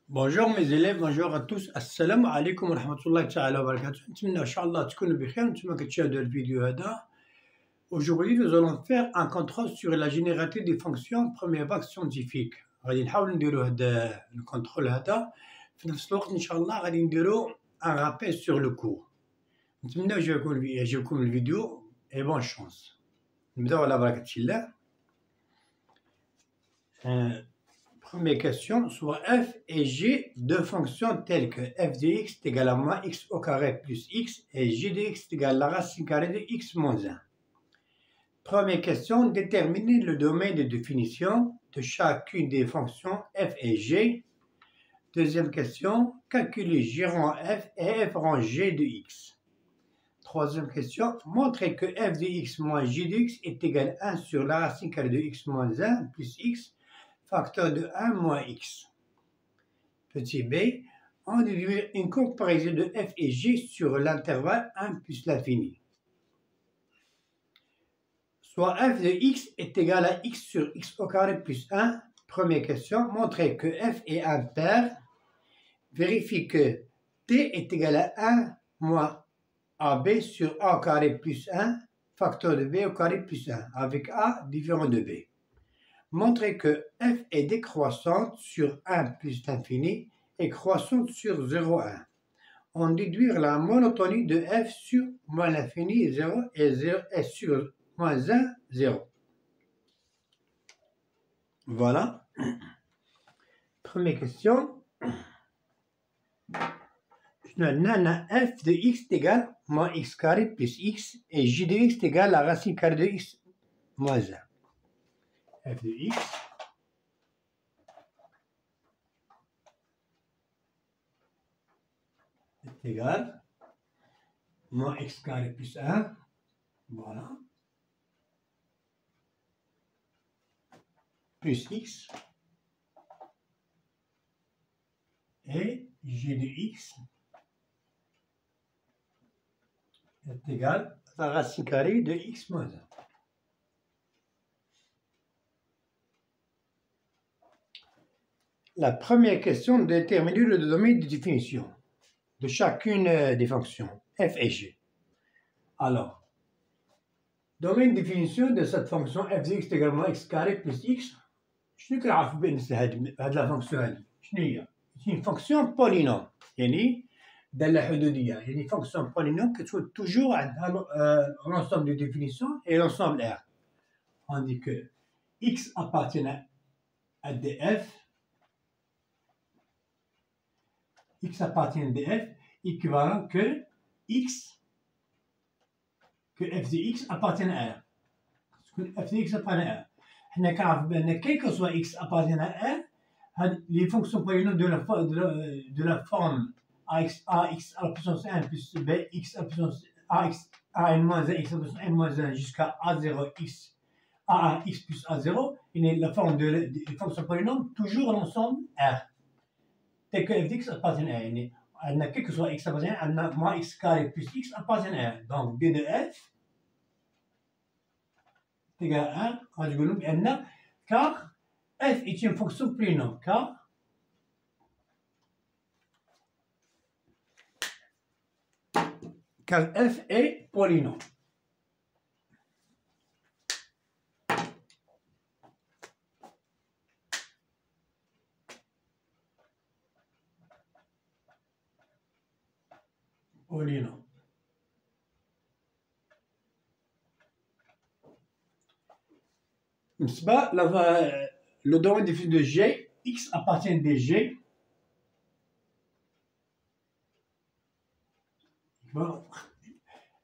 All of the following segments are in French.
Bonjour mes élèves, bonjour à tous. Assalamu alaikum wa rahmatullahi ta'ala wa barakatuh. نتمنى إن شاء الله تكونوا بخير. نتمنى كتشاهدوا الفيديو هذا. Aujourd'hui, nous allons faire un contrôle sur la généralité des fonctions première vague scientifique. غادي نحاول نديروا هذا الكونترول هذا. في نفس الوقت إن شاء الله غادي نديروا un rappel sur le cours. نتمنى يعجبكم الفيديو et bonne chance. نبداو على بركة الله. Première question, soit f et g deux fonctions telles que f de x est égal à moins x au carré plus x et g de x est égal à la racine carrée de x moins 1. Première question, déterminer le domaine de définition de chacune des fonctions f et g. Deuxième question, calculer g rang f et f rang g de x. Troisième question, montrer que f de x moins g de x est égal à 1 sur la racine carrée de x moins 1 plus x facteur de 1 moins x. Petit b, on déduit une comparaison de f et g sur l'intervalle 1 plus l'infini. Soit f de x est égal à x sur x au carré plus 1. Première question, montrer que f est impair. Vérifie que t est égal à 1 moins ab sur a au carré plus 1, facteur de b au carré plus 1, avec a différent de b. Montrer que f est décroissante sur 1 plus l'infini et croissante sur 0,1. On déduit la monotonie de f sur moins l'infini 0 et sur moins 1, 0. Voilà. Première question. Nana f de x est égal à moins x carré plus x et j de x est égal à la racine carrée de x moins 1. f de x est égal à moins x carré plus 1, voilà, plus x, et g de x est égal à la racine carrée de x moins 1. La première question détermine le domaine de définition de chacune des fonctions f et g. Alors, domaine de définition de cette fonction f de x est égal à x carré plus x. شنو كنعرفوا بالنسبة لهاد لا فونكسيون هادي؟ شنو هي؟ هي فونكسيون بولينوم، يعني دالة حدودية، يعني فونكسيون بولينوم كتكون توجور عندها l'ensemble de définition et l'ensemble R. On dit que x appartient à df, x appartient à df équivalent que x, que f de x appartient à R. f de x appartient à R. حنا كنعرفوا بأن quel que soit x appartient à R, les fonctions polynômes de la forme ax à la puissance 1 plus bx à la puissance ax à n moins 1 x à la puissance n moins 1 jusqu'à a0 x a1 x plus a0, et la forme des fonctions polynômes toujours l'ensemble R. Tel que f de x appartient à R. Quel que soit x appartient à R, moins x carré plus x appartient à R. Donc d de f est égal à 1, غادي نقولوا بأن car f est une fonction polynôme, car f est polynôme. Polynôme. Le domaine défini de G, x appartient à G. Bon,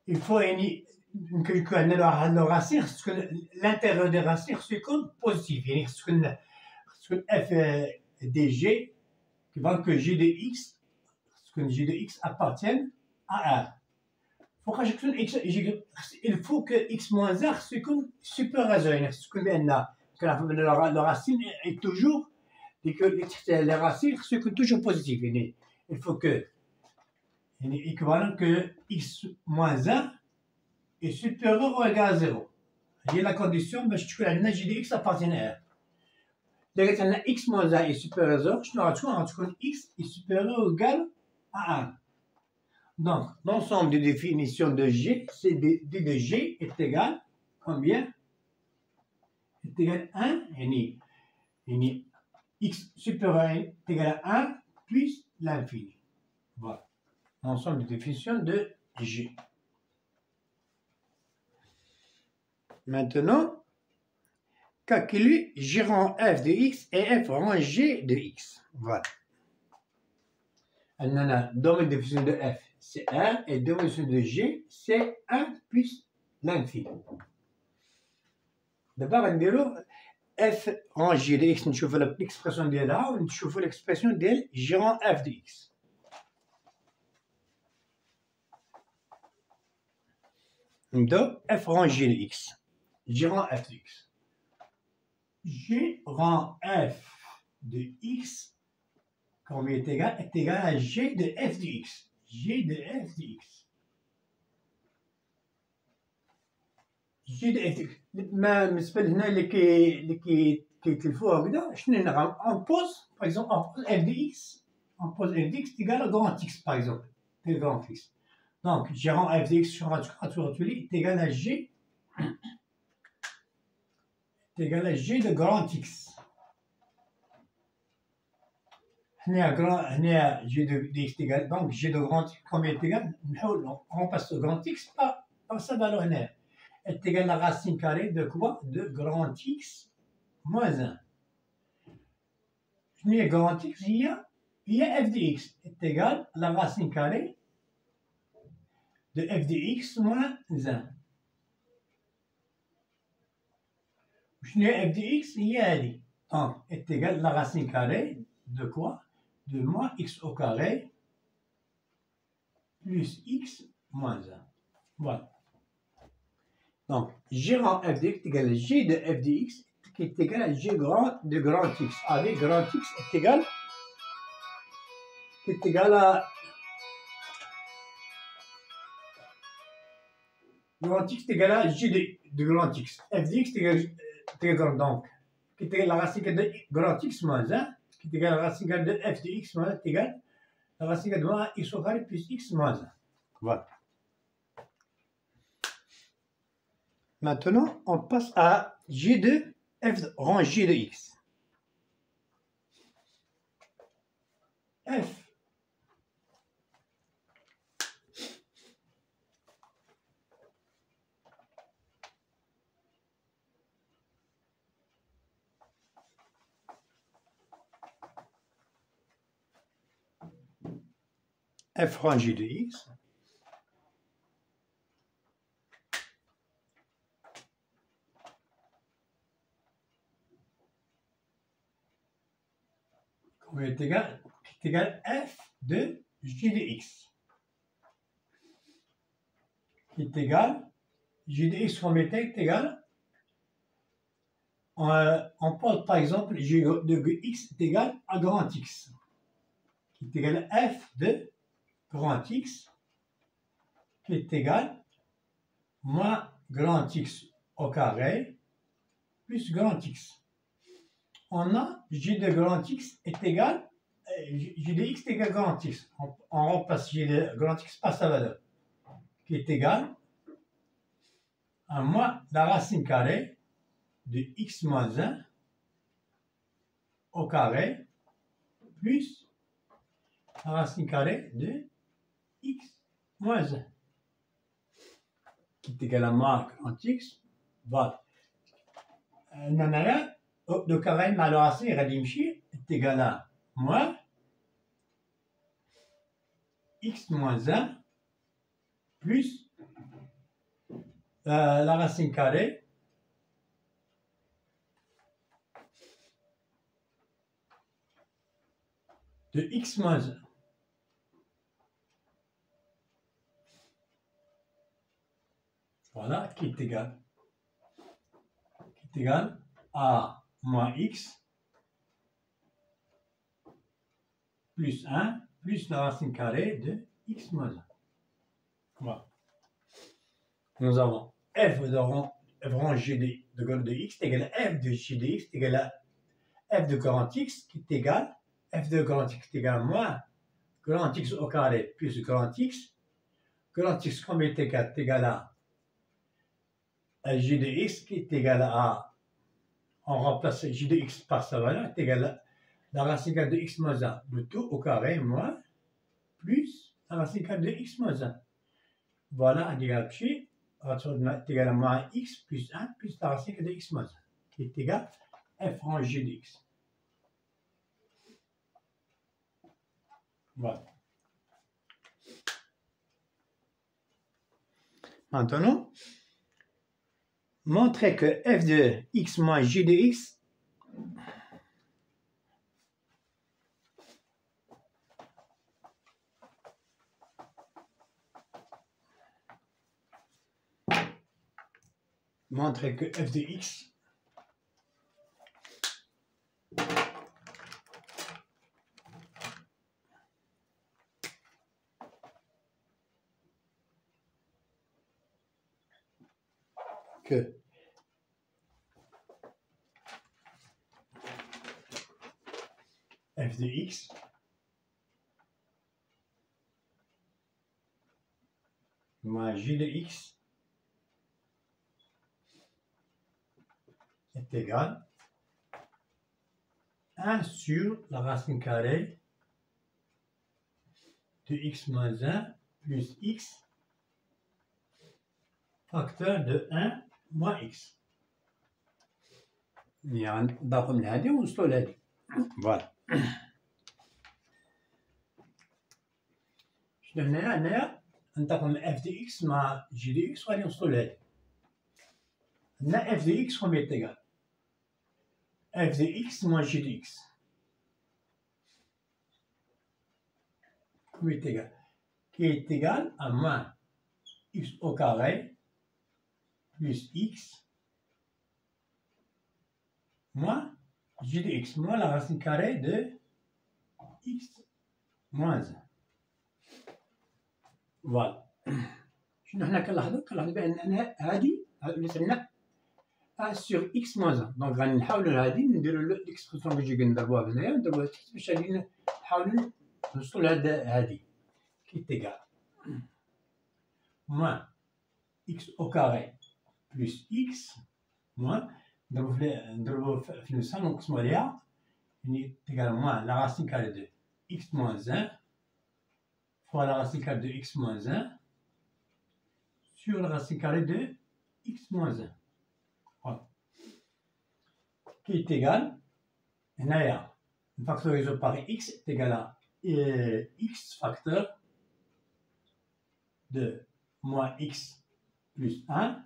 il faut que le racine, l'intérieur des racines c'est positif. F de G, qui va que G de x, G de x appartient à R. Il faut que x moins r soit supérieur à 0. La racine est toujours, et que les racines sont toujours positives. Il faut que, équivalent que x moins 1 est supérieur ou égal à 0. هي la condition باش تكون عندنا g de x appartient à R. دايرة أن x moins 1 est supérieur à 0 شنو غتكون؟ غتكون x est supérieur ou égal à 1. Donc, l'ensemble des définitions de G, c'est de G est égal combien? Est égal à 1, يعني x supérieur à 1 est égal à 1 plus l'infini. Voilà. L'ensemble des définitions de G. Maintenant, calculer G rang f de x et f rang g de x. Voilà. Dans la définition de f, c'est 1 et dans la définition de g, c'est 1 plus l'infini. D'abord, on dirait f rang g de x, نشوف l'expression ديالها ونشوف l'expression ديال g rang f de x. نبداو f rang g de x. G rang f de x. G rang f de x, combien est égal à g de f de x. G de f de x. G de f de x. ما بالنسبة لهنا اللي كيتلفوها هكذا شنو نعمل؟ on pose par exemple on pose f de x. On pose f de x est égal à grand x par exemple. C'est grand x. Donc G rang f de x sur est égal à g. est égal à g de grand x. هنا g de x est égal, donc g de grand x combien est égal? On remplace le grand x par sa valeur hنا. Est égal à la racine carrée de quoi? De grand x moins 1. شنو هي grand x؟ هي f de x est égal à la racine carrée de f de x moins 1. شنو هي f de x؟ هي هذه. Donc est égal à la racine carrée de quoi? De moins x au carré plus x moins 1. Voilà. Donc, g rang f de x est égal à g de f de x qui est égal à g de grand x. Avec grand x est égal à grand x est égal à g de grand x. f de x est égal à donc qui est égal à la racine de grand x moins 1 qui est égal à la racine de f de x moins 1 est égal à la racine de moins x au carré plus x moins 1. Voilà. Maintenant, on passe à g de f rang g de x. F f rang g de x est égal à f de g de x qui est égal g de x combien est égal on pose par exemple g de x est égal à grand x qui est égal à f de grand x qui est égal moins grand x au carré plus grand x. On a g de grand x est égal, g de x est égal à grand x. On remplace g de grand x par sa valeur, qui est égal à moins la racine carrée de x moins 1 au carré plus la racine carrée de x moins 1, qui est égal à moins grand x. Voilà. Le carré مع الرacine غادي يمشي est égal à moins x moins 1 plus la racine carrée de x moins 1. Voilà, qui est égal à moins x plus 1 plus la racine carrée de x moins 1. Voilà. Nous avons f de rang g de x est égal à f de g de x est égal f de grand x qui est égal, f de grand x est égal à moins grand x au carré plus grand x. Grand x comme est égal à j de x qui est égal à, on remplace j de x par sa valeur, est égal à la racine carrée de x moins 1, le tout au carré moins plus la racine carrée de x moins 1. Voilà, est égal à moins x plus 1 plus la racine carrée de x moins 1, qui est égal à f en j de x. Voilà. Maintenant, montrer que f de x moins j de x montrer que f de x que f de x moins j de x est égal à 1 sur la racine carrée de x moins 1 plus x facteur de 1 moins x. يعني نضافهم لهادي ونوصلوا لهادي. فوالا. شنو هنايا ننتقل من اف دي اكس مع جي دي اكس وغادي نوصلوا لهادي. عندنا اف دي اكس كومبي تيغال اف دي اكس moins جي دي اكس كومبي تيغال qui est égal à moins x au carré plus x moins j de x moins la racine carrée de x moins 1. فوالا. شنو حنا كنلاحظوا بان هادي ولات عندنا ا سور اكس موان 1 دونك غنحاولوا هادي نديروا ليكسبرسيون اللي جاي نضربوها هنايا نديروها باش غادي نحاولوا نوصلوا لهاد هادي كي تيغال moins x au carré plus x moins نضربوا في المسام ونقسموا عليها يعني تيغال moins la racine carrée de x moins 1 fois la racine carrée de x moins 1 sur la racine carrée de x moins 1. Voilà. Qui est égal, هنايا نفاكتوريزو par x est égal à x facteur de moins x plus 1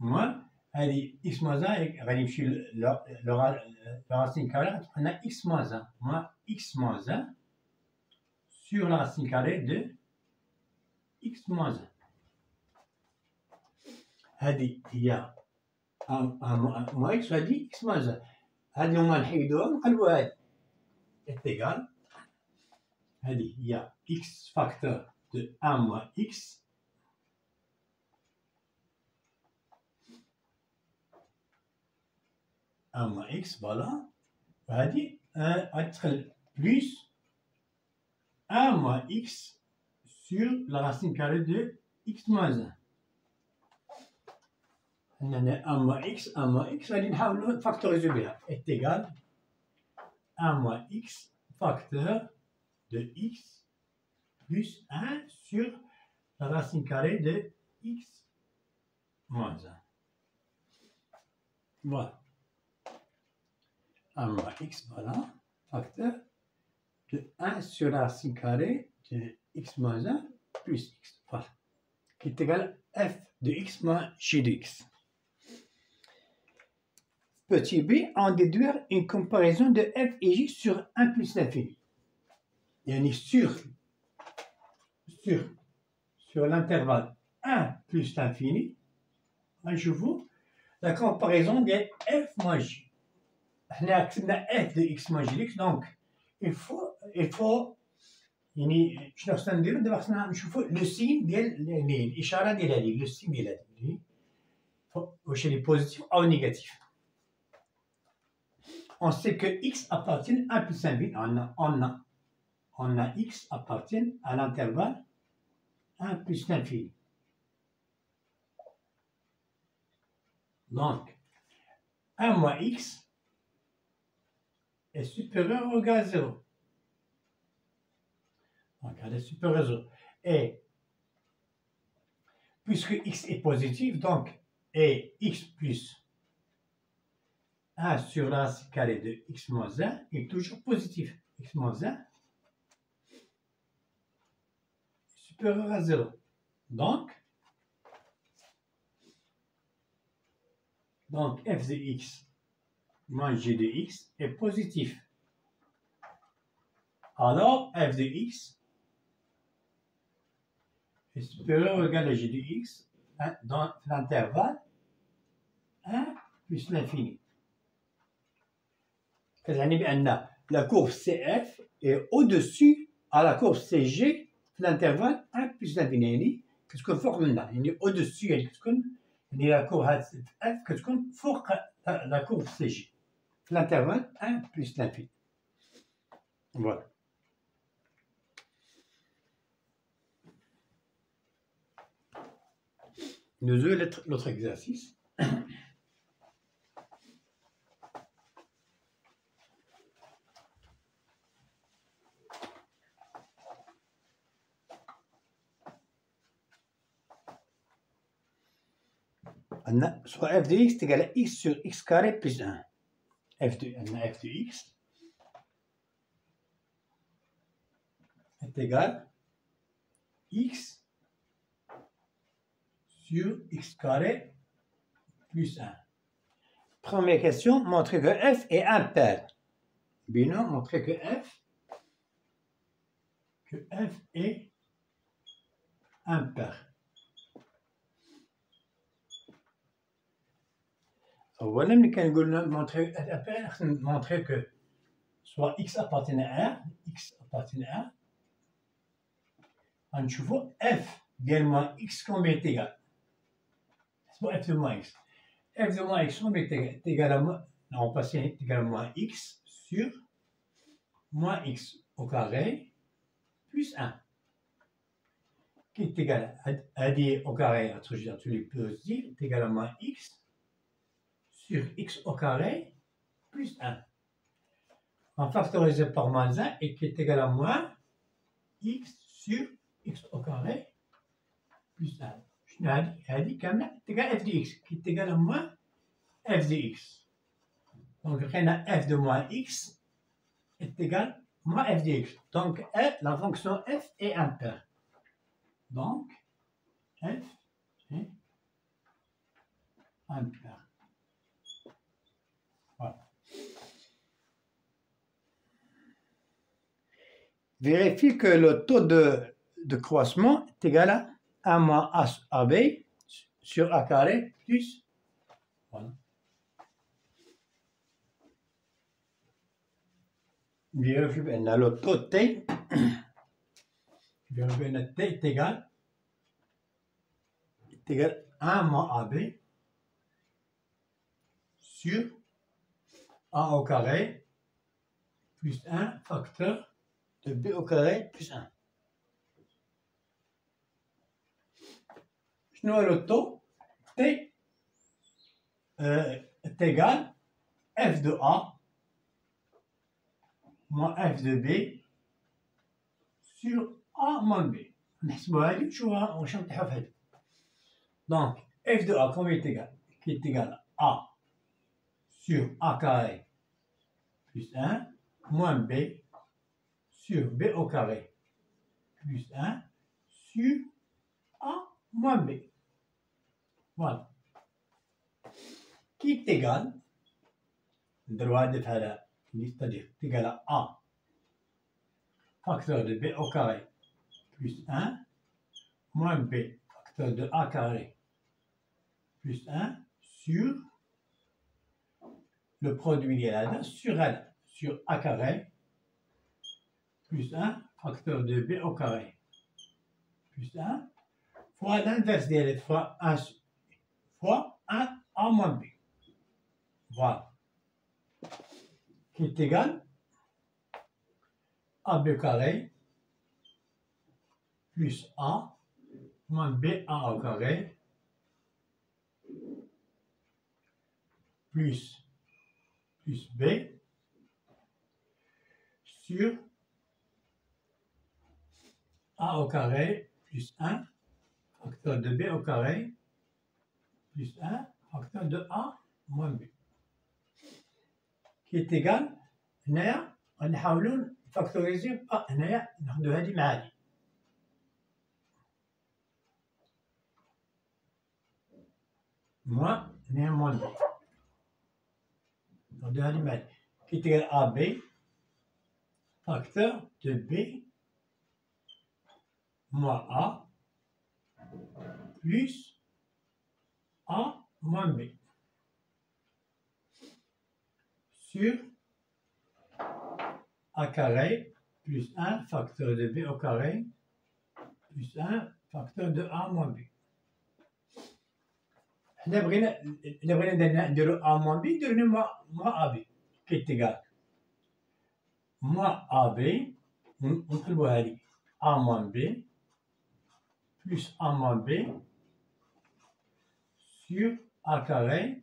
moins هذه x moins 1 غادي نمشي لا racine carrée غتبقى لنا x moins 1 moins x moins 1 sur la racine carrée de x moins 1. هذه هي moins x وهذه x moins 1. هذه هما نحيدوها ونقلبوا هذه est égal هذه هي x facteur de 1 moins x moins x voilà وهذه غتدخل plus 1 moins x sur la racine carrée de x moins 1. عندنا 1 moins x غادي نحاولوا نفاكتوريزو بها est égal 1 moins x facteur de x plus 1 sur la racine carrée de x moins 1. Voilà. 1 moins x, voilà, facteur de 1 sur la racine carrée de x moins 1 plus x, voilà, qui est égal à f de x moins j de x. Petit b, en déduire une comparaison de f et j sur 1 plus l'infini. Yani sur l'intervalle 1 plus l'infini, je vous la comparaison de f moins j. احنا كتبنا f de x moins j de x donc il faut يعني شنو خصنا نديرو دابا خصنا نشوفو لو سين ديال الاشاره ديال هذه لو سين ديال هذه واش هي بوزيتيف او نيجاتيف. On sait que x appartient à 1 plus infini. On a x appartient à l'intervalle 1 plus l'infini. Donc, 1 moins x est supérieur ou égal à 0. Donc, elle est supérieure à 0. Et puisque x est positif, donc, et x plus 1 sur la racine carrée de x moins 1 est toujours positif. X moins 1 est supérieur à 0. Donc f de x moins g de x est positif. Alors, f de x est supérieur ou égal à g de x dans l'intervalle 1 plus l'infini. La courbe CF est au-dessus à la courbe CG في l'intervalle 1 plus l'infini. كتكون فوق منها، يعني au-dessus، يعني كتكون، يعني la courbe هاد F كتكون فوق la courbe CG في l'intervalle 1 plus l'infini. Voilà. Nous avons l'autre exercice. Soit f de x est égal à x sur x carré plus 1. f de x est égal à x sur x carré plus 1. Première question, montrer que f est impair. Bilan, montrer que f est impair. أولا ملي كنقول montrer que soit x appartient à 1 غنشوفو f ديال moins x combien est égal. soit f de moins x. f de moins x combien est égal à moins, on passe est égal à moins x sur moins x au carré plus 1. Qui est égal à d au carré, à tous les positifs, est égal à moins x sur x au carré plus 1. On factorise par moins 1 et qui est égal à moins x sur x au carré plus 1. شنو هذه كاملة est égal à f de x qui est égal à moins f de x. Donc f de moins x est égal à moins f de x. Donc la fonction f est impaire. Donc f est impaire. Voilà. Vérifie que le taux de croissement est égal à 1 moins AB sur A carré plus. Voilà. Vérifie que le taux de T, vérifie que T est égal à 1 moins AB sur A au carré plus 1 facteur de B au carré plus 1. Je nomme le taux T est égal à f de A moins f de B sur A moins B. نحسبوها هذه ونشوفها واش نطيحو في هذه. Donc f de A combien est égal? Qui est égal à A sur A carré plus 1 moins B sur B au carré plus 1 sur A moins B. Voilà. Qui est égal, c'est-à-dire égal à A facteur de B au carré plus 1 moins B facteur de A carré plus 1 sur le produit de L sur L sur A carré plus 1 facteur de B au carré plus 1 fois l'inverse de L fois 1 A moins B. Voilà. qui est égal à AB carré plus A moins BA au carré plus B sur A au carré plus 1 facteur de B au carré plus 1 facteur de A moins B qui est égal هنايا غنحاولوا نفاكتوريزيو هنايا ناخدو هادي مع هادي moins هنايا moins B ناخدو هادي مع هادي qui est égal à B facteur de B moins A plus A moins B sur A carré plus 1 facteur de B au carré plus 1 facteur de A moins B. حنا بغينا نديرو A moins B نديرو moins AB qui est égal moins AB ونقلبو هادي A moins B plus A moins B sur A carré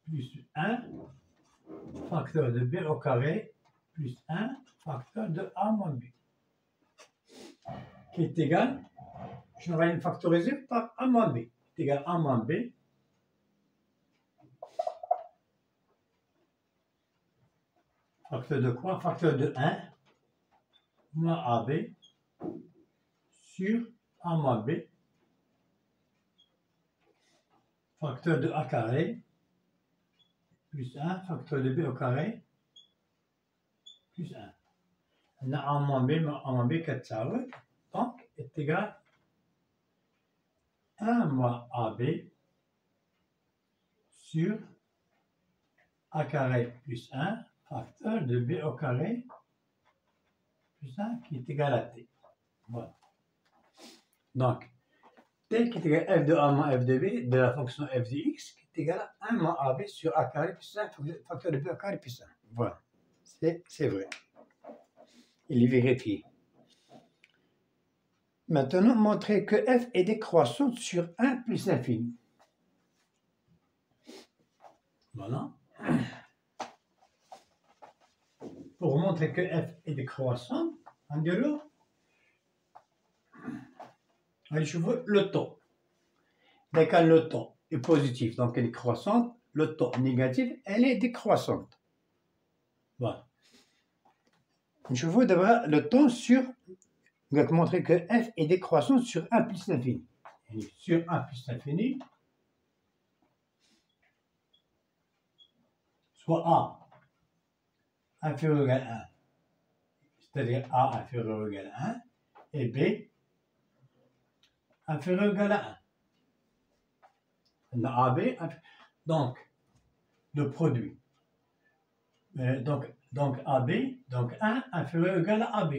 plus 1 facteur de B au carré plus 1 facteur de A moins B qui est égal, je vais le factoriser par A moins B, qui est égal à A moins B facteur de quoi? Facteur de 1 moins AB sur A moins B facteur de A carré plus 1 facteur de B au carré plus 1. On a A moins B 4 donc est égal à 1 moins AB sur A carré plus 1 facteur de B au carré plus 1 qui est égal à T. Voilà. Donc, T qui est égal à f de A moins f de B de la fonction f de x qui est égal à 1 moins AB sur A carré plus 1 facteur de B au carré plus 1. Voilà. C'est vrai. Il est vérifié. Maintenant, montrer que f est décroissante sur 1 plus l'infini. Voilà. Pour montrer que f est décroissante, on dirait allez, je veux le taux. Dès que le taux est positif, donc elle est croissante, le taux négatif, elle est décroissante. Voilà. Je veux d'abord le taux sur, on va montrer que f est décroissante sur 1 plus l'infini. Sur 1 plus l'infini, soit A inférieur ou égal à 1, c'est-à-dire A inférieur ou égal à 1, et B inférieur ou égal à 1. AB, donc le produit. Donc AB, donc 1 inférieur ou égal à AB.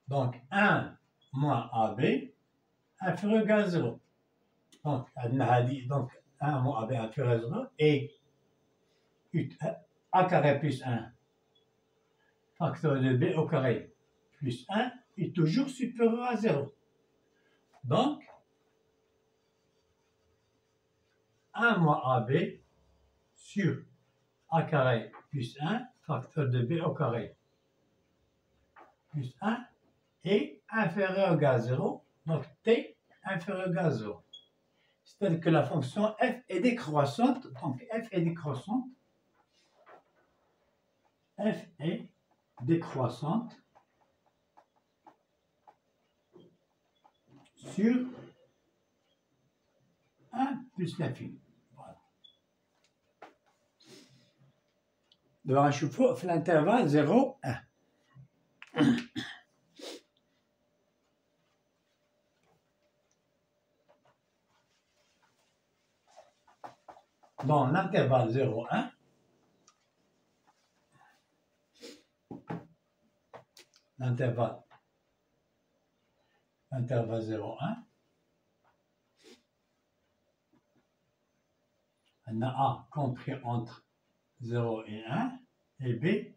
Donc 1 moins AB inférieur ou égal à 0. Donc 1 moins AB inférieur à 0 et A carré plus 1 facteur de B au carré plus 1 est toujours supérieur à 0. Donc 1 moins AB sur A carré plus 1 facteur de B au carré plus 1 est inférieur ou égal à 0. Donc T inférieur ou égal à 0. C'est-à-dire que la fonction f est décroissante. Donc f est décroissante. F est décroissante sur 1 plus l'infini. Voilà. Donc, je fais l'intervalle 0, 1. Dans l'intervalle 0, 1, l'intervalle 0, 1, on a A compris entre 0 et 1, et B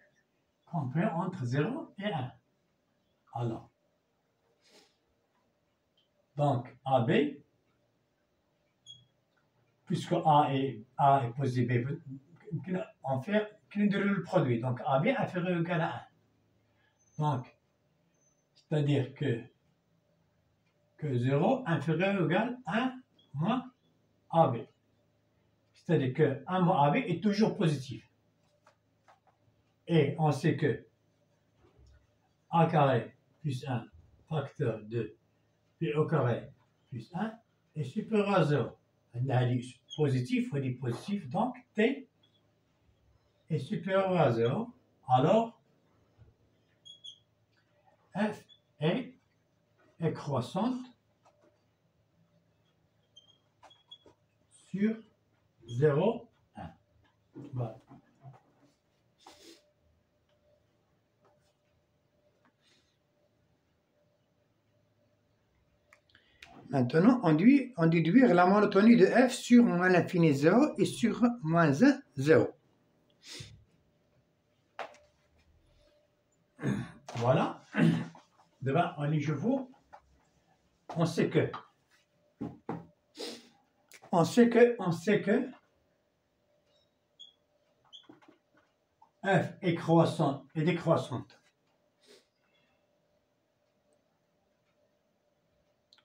compris entre 0 et 1. Alors, donc AB, puisque A est positif, on fait le produit. Donc AB inférieur ou égal à 1. Donc, c'est-à-dire que 0 inférieur ou égal à 1 moins AB. C'est-à-dire que 1 moins AB est toujours positif. Et on sait que A carré plus 1 facteur de P au carré plus 1 est supérieur à 0. On a dit positif, on dit positif, donc T est supérieur à 0. Alors, F est croissante sur 0, 1. Voilà. Maintenant, on déduire la monotonie de f sur moins l'infini 0 et sur moins 1, 0. Voilà. Devant un écheveau, on sait que f est croissante et décroissante.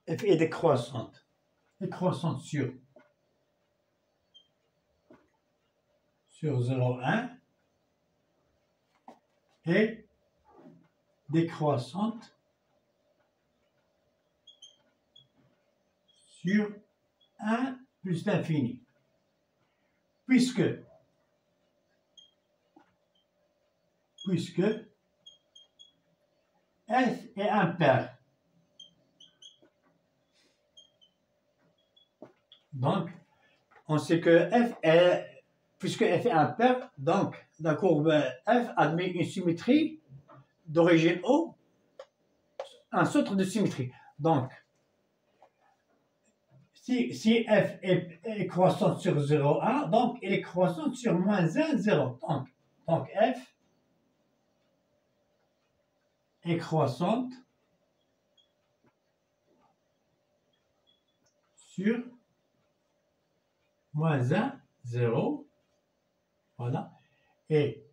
F est décroissante sur 0,1 et décroissante sur 1 plus l'infini. Puisque f est impair. Donc, on sait que puisque f est impair, donc la courbe f admet une symétrie d'origine O, un centre de symétrie. Donc, si f est croissante sur 0,1, donc elle est croissante sur moins 1, 0. Donc f est croissante sur moins 1, 0. Voilà. Et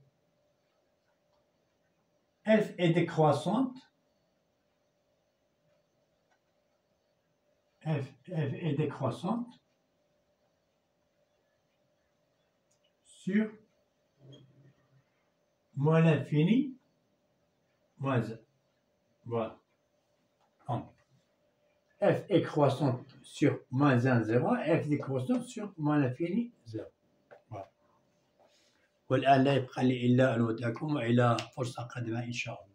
f est décroissante. F est décroissante sur moins l'infini, moins 1. Voilà. Donc, f est croissante sur moins 1, 0, f décroissante sur moins l'infini, 0. والآن لا يبقى لي إلا أن أودعكم وإلى فرصة قادمة إن شاء الله.